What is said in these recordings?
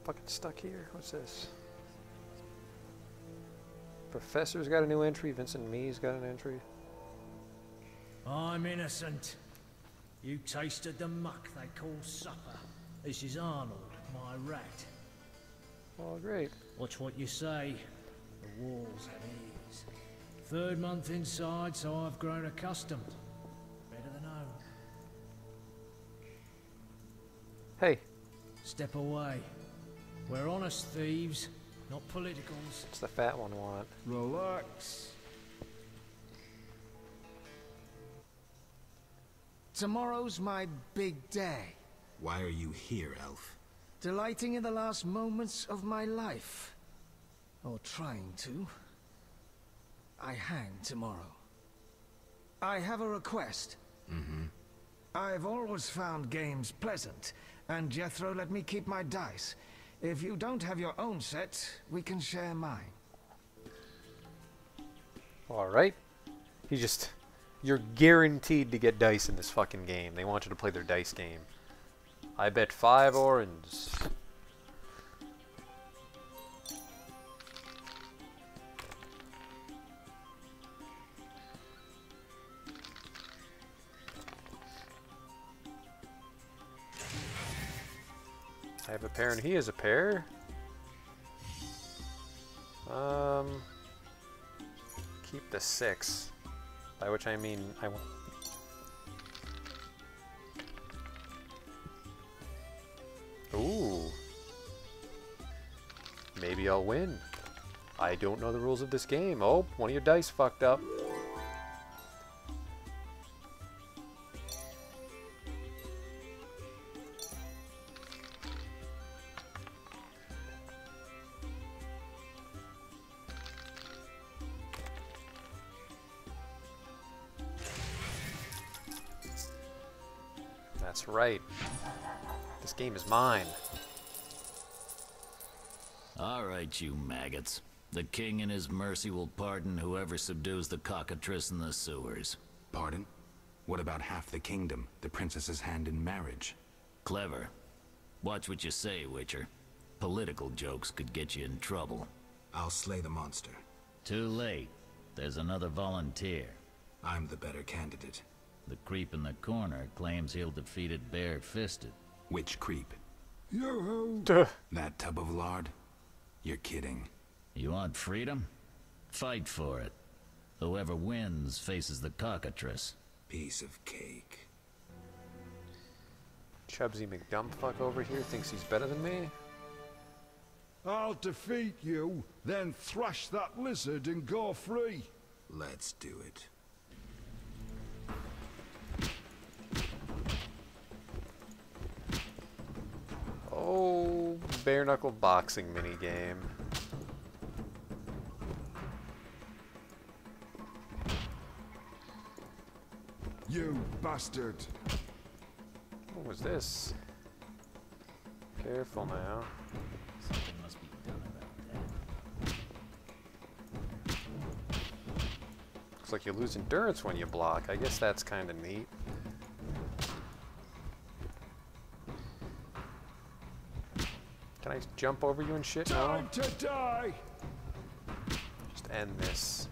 fucking stuck here. What's this? Professor's got a new entry. Vincent Mee's got an entry. I'm innocent. You tasted the muck they call supper. This is Arnold, my rat. Oh, great. Watch what you say. The walls have ears. 3rd month inside, so I've grown accustomed. Better than home. Hey. Step away. We're honest thieves, not politicals. What's the fat one want? Relax. Tomorrow's my big day. Why are you here, Elf? Delighting in the last moments of my life. Or trying to. I hang tomorrow. I have a request. Mm-hmm. I've always found games pleasant, and Jethro let me keep my dice. If you don't have your own set, we can share mine. Alright. You're guaranteed to get dice in this fucking game. They want you to play their dice game. I bet 5 orange. I have a pair and he has a pair. Keep the 6. By which I mean I want. Ooh. Maybe I'll win. I don't know the rules of this game. Oh, one of your dice fucked up. That's right. This game is mine. All right, you maggots. The king in his mercy will pardon whoever subdues the cockatrice in the sewers. Pardon? What about half the kingdom, the princess's hand in marriage? Clever. Watch what you say, Witcher. Political jokes could get you in trouble. I'll slay the monster. Too late. There's another volunteer. I'm the better candidate. The creep in the corner claims he'll defeat it bare-fisted. Which creep? Yo-ho! Duh. That tub of lard? You're kidding. You want freedom? Fight for it. Whoever wins faces the cockatrice. Piece of cake. Chubsy McDumpfuck over here thinks he's better than me? I'll defeat you, then thrash that lizard and go free. Let's do it. Oh, bare knuckle boxing minigame. You bastard. What was this? Careful now. Something must be done about that. Looks like you lose endurance when you block. I guess that's kind of neat. Can I jump over you and shit? No? Time to die! Just end this.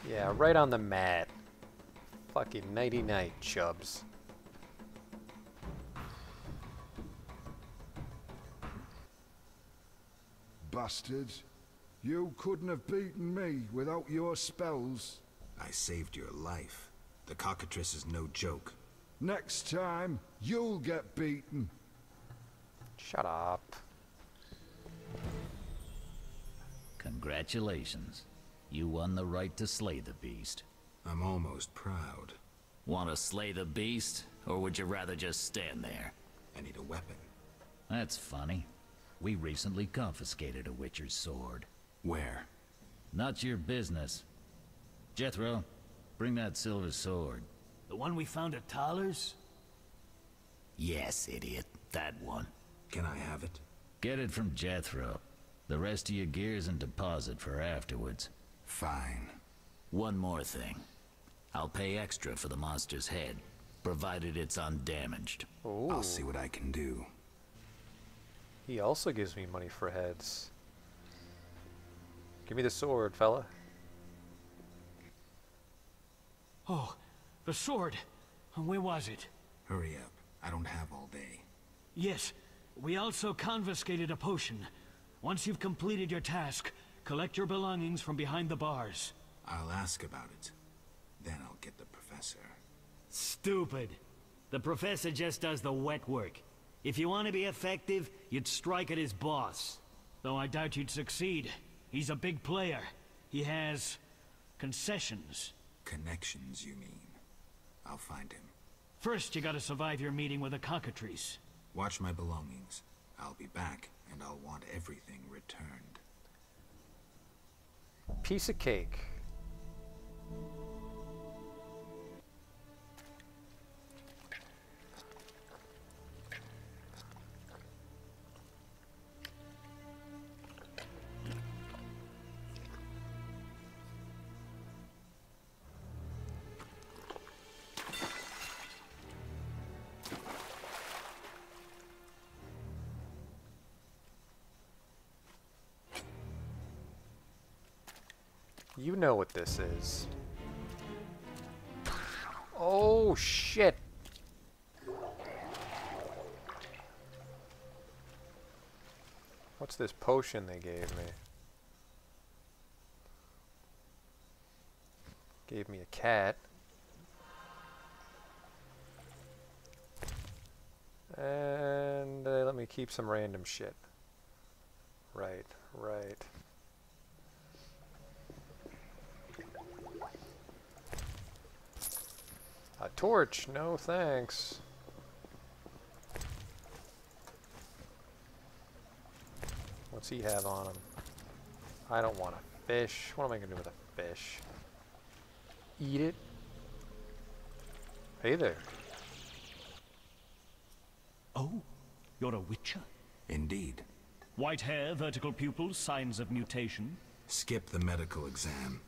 Yeah, right on the mat. Fucking nighty-night, Chubs. Bastard. You couldn't have beaten me without your spells. I saved your life. The cockatrice is no joke. Next time, you'll get beaten. Shut up. Congratulations. You won the right to slay the beast. I'm almost proud. Want to slay the beast, or would you rather just stand there? I need a weapon. That's funny. We recently confiscated a Witcher's sword. Where? Not your business. Jethro, bring that silver sword. The one we found at Tyler's? Yes, idiot. That one. Can I have it? Get it from Jethro. The rest of your gear's in deposit for afterwards. Fine. One more thing. I'll pay extra for the monster's head. provided it's undamaged. Ooh. I'll see what I can do. He also gives me money for heads. Give me the sword, fella. Oh, the sword. Where was it? Hurry up. I don't have all day. Yes, we also confiscated a potion. Once you've completed your task, collect your belongings from behind the bars. I'll ask about it. Then I'll get the professor. Stupid. The professor just does the wet work. If you want to be effective, you'd strike at his boss. Though I doubt you'd succeed. He's a big player. He has concessions. Connections, you mean? I'll find him. First, you gotta survive your meeting with a cockatrice. Watch my belongings. I'll be back, and I'll want everything returned. Piece of cake. You know what this is. Oh, shit. What's this potion they gave me? Gave me a cat. And they let me keep some random shit. Right, right. A torch, no thanks. What's he have on him? I don't want a fish. What am I gonna do with a fish? Eat it? Hey there. Oh, you're a witcher? Indeed. White hair, vertical pupils, signs of mutation? Skip the medical exam.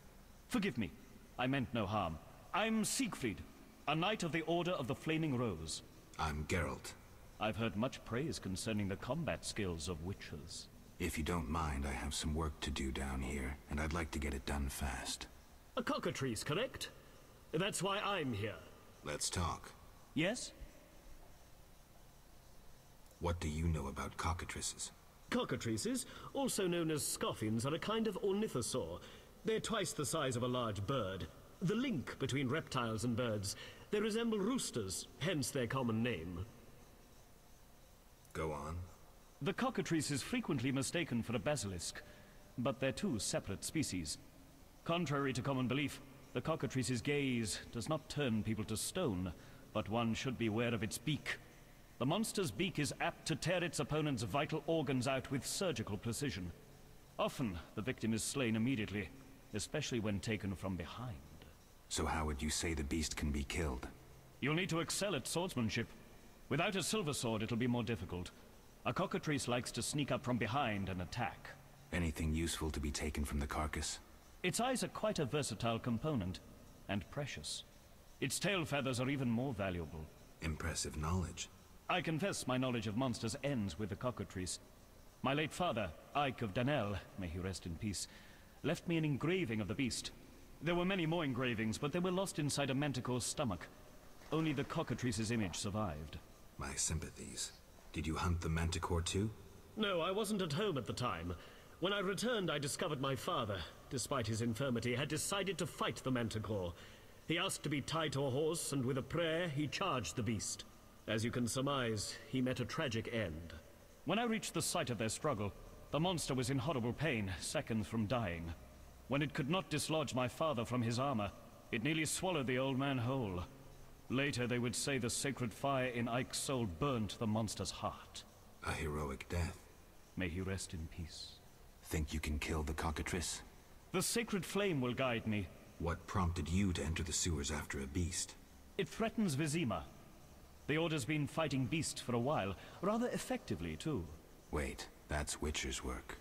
Forgive me. I meant no harm. I'm Siegfried, a knight of the Order of the Flaming Rose. I'm Geralt. I've heard much praise concerning the combat skills of witchers. If you don't mind, I have some work to do down here, and I'd like to get it done fast. A cockatrice, correct? That's why I'm here. Let's talk. Yes? What do you know about cockatrices? Cockatrices, also known as scoffins, are a kind of ornithosaur. They're twice the size of a large bird. The link between reptiles and birds. They resemble roosters, hence their common name. Go on. The cockatrice is frequently mistaken for a basilisk, but they're two separate species. Contrary to common belief, the cockatrice's gaze does not turn people to stone, but one should be aware of its beak. The monster's beak is apt to tear its opponent's vital organs out with surgical precision. Often, the victim is slain immediately, especially when taken from behind. So how would you say the beast can be killed? You'll need to excel at swordsmanship. Without a silver sword, it'll be more difficult. A cockatrice likes to sneak up from behind and attack. Anything useful to be taken from the carcass? Its eyes are quite a versatile component, and precious. Its tail feathers are even more valuable. Impressive knowledge. I confess my knowledge of monsters ends with the cockatrice. My late father, Ike of Danel, may he rest in peace, left me an engraving of the beast. There were many more engravings, but they were lost inside a manticore's stomach. Only the cockatrice's image survived. My sympathies. Did you hunt the manticore too? No, I wasn't at home at the time. When I returned, I discovered my father, despite his infirmity, had decided to fight the manticore. He asked to be tied to a horse, and with a prayer, he charged the beast. As you can surmise, he met a tragic end. When I reached the site of their struggle, the monster was in horrible pain, seconds from dying. When it could not dislodge my father from his armor, it nearly swallowed the old man whole. Later, they would say the sacred fire in Ike's soul burnt the monster's heart. A heroic death. May he rest in peace. Think you can kill the cockatrice? The sacred flame will guide me. What prompted you to enter the sewers after a beast? It threatens Vizima. The Order's been fighting beasts for a while, rather effectively, too. Wait, that's Witcher's work.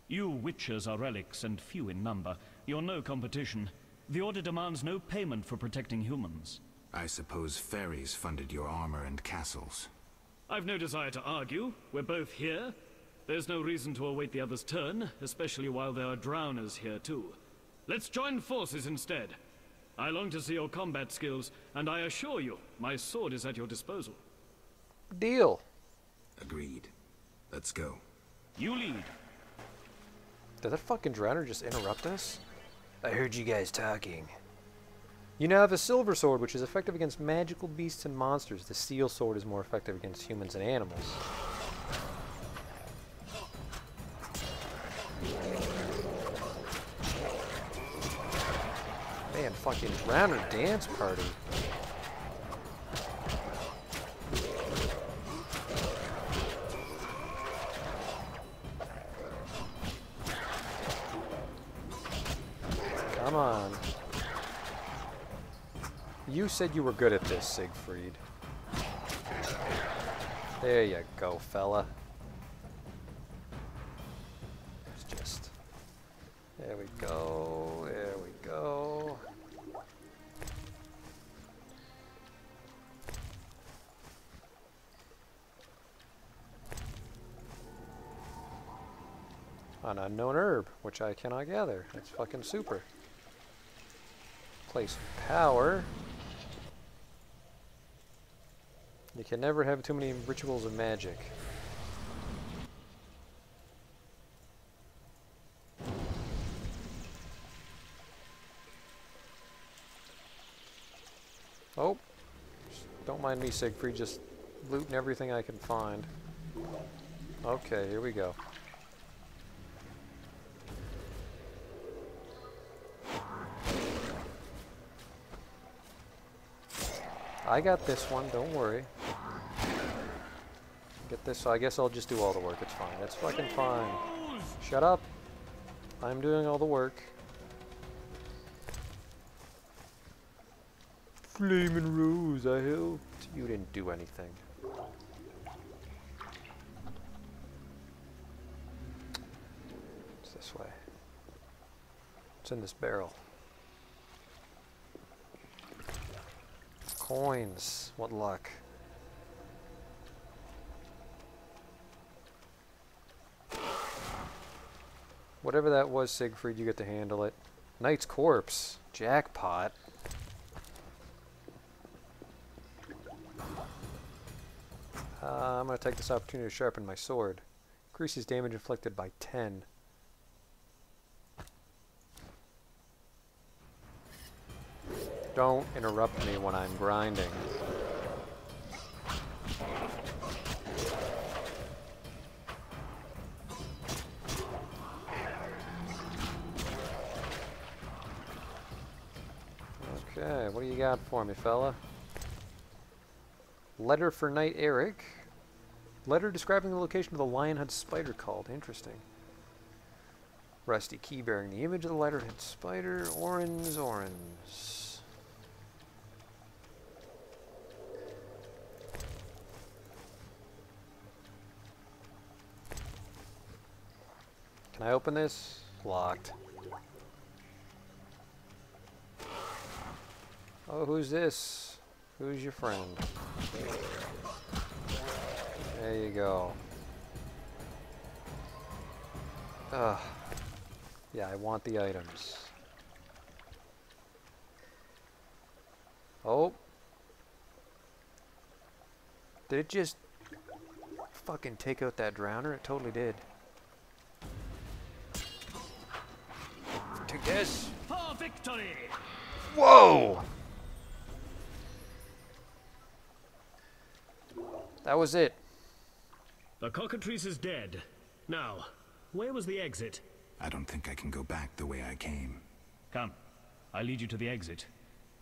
You witchers are relics and few in number. You're no competition. The Order demands no payment for protecting humans. I suppose ferries funded your armor and castles. I've no desire to argue. We're both here. There's no reason to await the other's turn, especially while there are drowners here too. Let's join forces instead. I long to see your combat skills, and I assure you, my sword is at your disposal. Deal. Agreed. Let's go. You lead. Did that fucking drowner just interrupt us? I heard you guys talking. You now have a silver sword, which is effective against magical beasts and monsters. The steel sword is more effective against humans and animals. Man, fucking drowner dance party. Come on. You said you were good at this, Siegfried. There you go, fella. It's just... There we go, there we go. An unknown herb, which I cannot gather. That's fucking super. Place power. You can never have too many rituals of magic. Oh, don't mind me, Siegfried, just looting everything I can find. Okay, here we go. I got this one, don't worry. Get this, so I guess I'll just do all the work, it's fine. It's fucking fine. Shut up. I'm doing all the work. Flamin' Rose, I helped. You didn't do anything. It's this way. What's in this barrel? Coins. What luck. Whatever that was, Siegfried, you get to handle it. Knight's corpse. Jackpot. I'm going to take this opportunity to sharpen my sword. Increases damage inflicted by 10. Don't interrupt me when I'm grinding. Okay, what do you got for me, fella? Letter for Knight Eric. Letter describing the location of the lion-head spider called. Interesting. Rusty key bearing the image of the lion-head spider. Orange. Can I open this? Locked. Oh, who's this? Who's your friend? There you go. Ugh. Yeah, I want the items. Oh. Did it just fucking take out that drowner? It totally did. Take this. For victory! Whoa! That was it. The cockatrice is dead. Now, where was the exit? I don't think I can go back the way I came. Come, I'll lead you to the exit.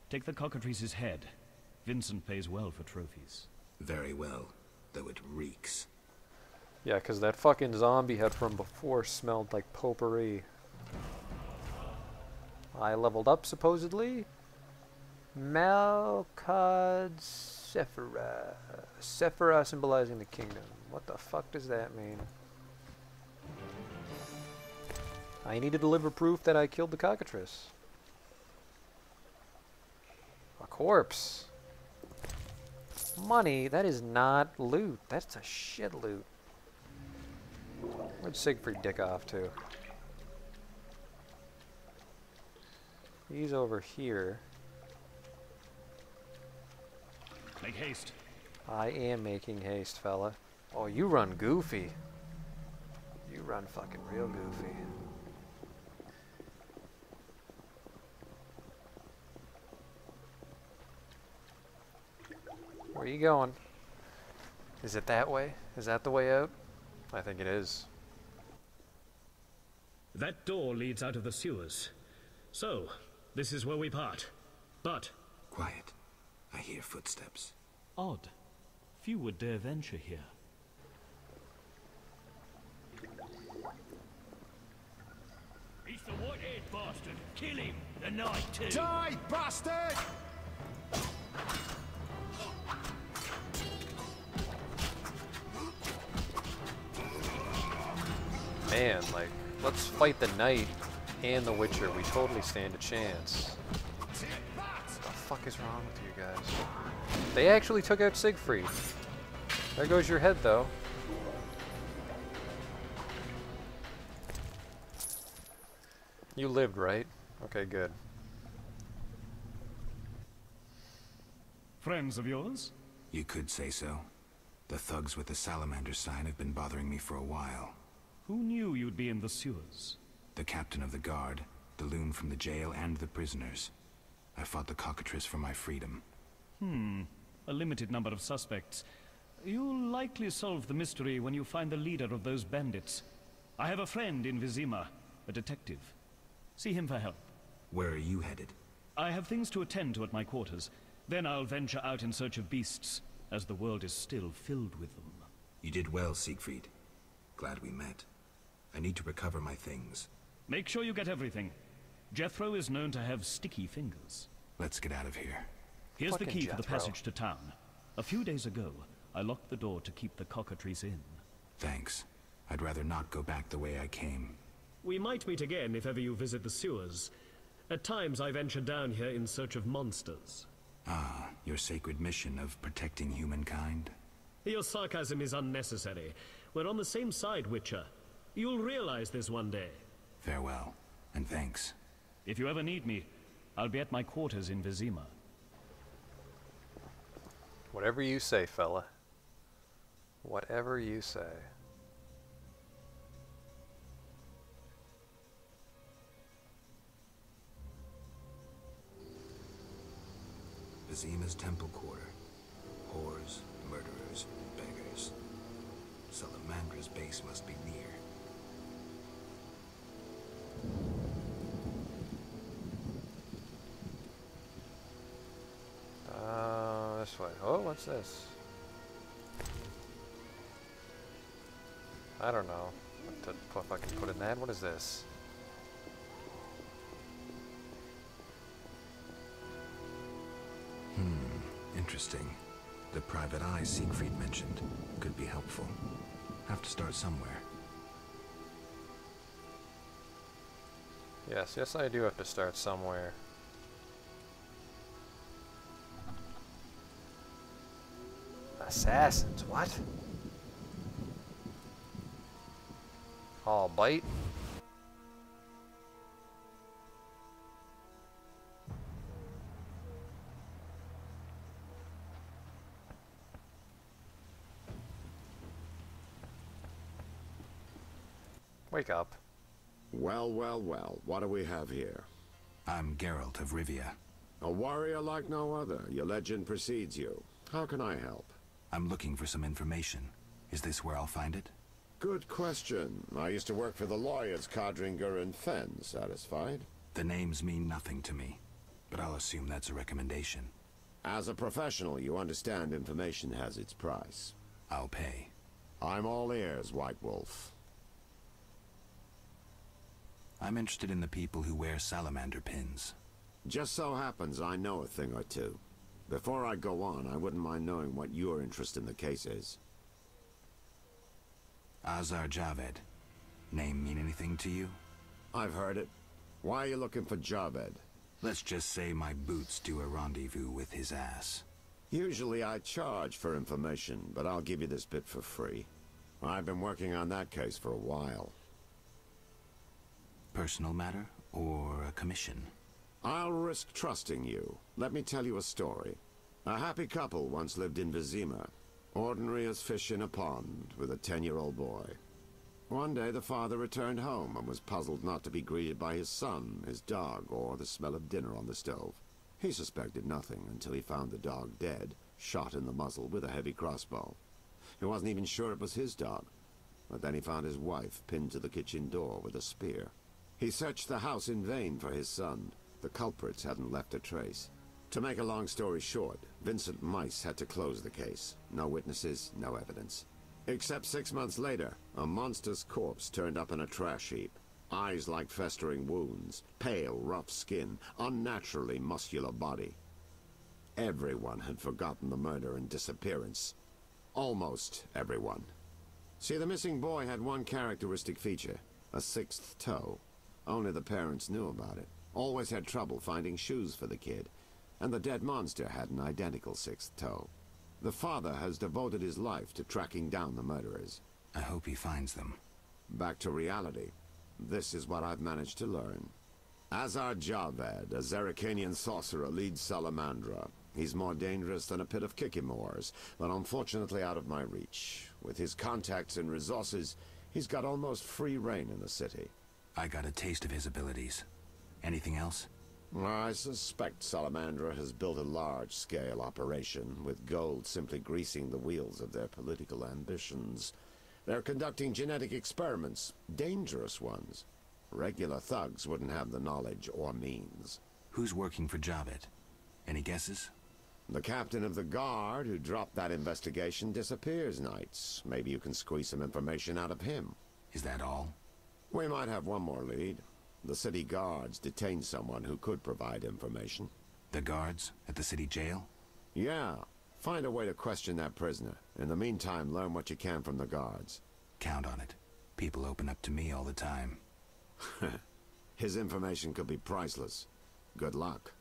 Take the cockatrice's head. Vincent pays well for trophies. Very well, though it reeks. Yeah, because that fucking zombie head from before smelled like potpourri. I leveled up, supposedly. Malkad Sephira. Sephira symbolizing the kingdom. What the fuck does that mean? I need to deliver proof that I killed the cockatrice. A corpse. Money? That is not loot. That's a shit loot. Where'd Siegfried dick off to? He's over here. Make haste. I am making haste, fella. Oh, you run goofy. You run fucking real goofy. Where are you going? Is it that way? Is that the way out? I think it is. That door leads out of the sewers. So, this is where we part. But... Quiet. I hear footsteps. Odd. Few would dare venture here. He's the white-haired bastard. Kill him. The night too. Die, bastard! Man, like, let's fight the Knight and the Witcher. We totally stand a chance. What the fuck is wrong with you guys? They actually took out Siegfried. There goes your head, though. You lived, right? Okay, good. Friends of yours? You could say so. The thugs with the salamander sign have been bothering me for a while. Who knew you'd be in the sewers? The captain of the guard, the loon from the jail, and the prisoners. I fought the cockatrice for my freedom. A limited number of suspects. You'll likely solve the mystery when you find the leader of those bandits. I have a friend in Vizima, a detective. See him for help. Where are you headed? I have things to attend to at my quarters. Then I'll venture out in search of beasts, as the world is still filled with them. You did well, Siegfried. Glad we met. I need to recover my things. Make sure you get everything. Jethro is known to have sticky fingers. Let's get out of here. Here's the Fucking key to the Jethro. passage to town. A few days ago, I locked the door to keep the cockatrice in. Thanks. I'd rather not go back the way I came. we might meet again if ever you visit the sewers. At times I venture down here in search of monsters. Ah, your sacred mission of protecting humankind? Your sarcasm is unnecessary. We're on the same side, Witcher. You'll realize this one day. Farewell, and thanks. If you ever need me, I'll be at my quarters in Vizima. Whatever you say, fella. Whatever you say. Vizima's temple quarter. Whores, murderers, beggars. Salamandra's base must be near. This way. Oh, what's this? I don't know what to fucking put in that. What is this? Interesting. The private eye Siegfried mentioned could be helpful. Have to start somewhere. Yes, I do have to start somewhere. Assassins, what? All bite? Wake up. Well, well, well, what do we have here? I'm Geralt of Rivia. A warrior like no other. Your legend precedes you. How can I help? I'm looking for some information. Is this where I'll find it? Good question. I used to work for the lawyers Codringer and Fenn. Satisfied? The names mean nothing to me, but I'll assume that's a recommendation. As a professional, you understand information has its price. I'll pay. I'm all ears, White Wolf. I'm interested in the people who wear salamander pins. Just so happens I know a thing or two. Before I go on, I wouldn't mind knowing what your interest in the case is. Azar Javed. Name mean anything to you? I've heard it. Why are you looking for Javed? Let's just say my boots do a rendezvous with his ass. Usually I charge for information, but I'll give you this bit for free. I've been working on that case for a while. Personal matter or a commission? I'll risk trusting you. Let me tell you a story. A happy couple once lived in Vizima, ordinary as fish in a pond, with a 10-year-old boy. One day the father returned home and was puzzled not to be greeted by his son, his dog, or the smell of dinner on the stove. He suspected nothing until he found the dog dead, shot in the muzzle with a heavy crossbow. He wasn't even sure it was his dog, but then he found his wife pinned to the kitchen door with a spear. He searched the house in vain for his son. The culprits hadn't left a trace. To make a long story short, Vincent Mice had to close the case. No witnesses, no evidence. Except 6 months later, a monster's corpse turned up in a trash heap. Eyes like festering wounds, pale, rough skin, unnaturally muscular body. Everyone had forgotten the murder and disappearance. Almost everyone. See, the missing boy had one characteristic feature, a 6th toe. Only the parents knew about it. Always had trouble finding shoes for the kid. And the dead monster had an identical 6th toe. The father has devoted his life to tracking down the murderers. I hope he finds them. Back to reality. This is what I've managed to learn. Azar Javed, a Zerrikanian sorcerer, leads Salamandra. He's more dangerous than a pit of Kikimors, but unfortunately out of my reach. With his contacts and resources, he's got almost free reign in the city. I got a taste of his abilities. Anything else? I suspect Salamandra has built a large-scale operation, with gold simply greasing the wheels of their political ambitions. They're conducting genetic experiments, dangerous ones. Regular thugs wouldn't have the knowledge or means. Who's working for Javed? Any guesses? The captain of the guard who dropped that investigation disappears nights. Maybe you can squeeze some information out of him. Is that all? We might have one more lead. The city guards detained someone who could provide information. The guards at the city jail? Yeah. Find a way to question that prisoner. In the meantime, learn what you can from the guards. Count on it. People open up to me all the time. His information could be priceless. Good luck.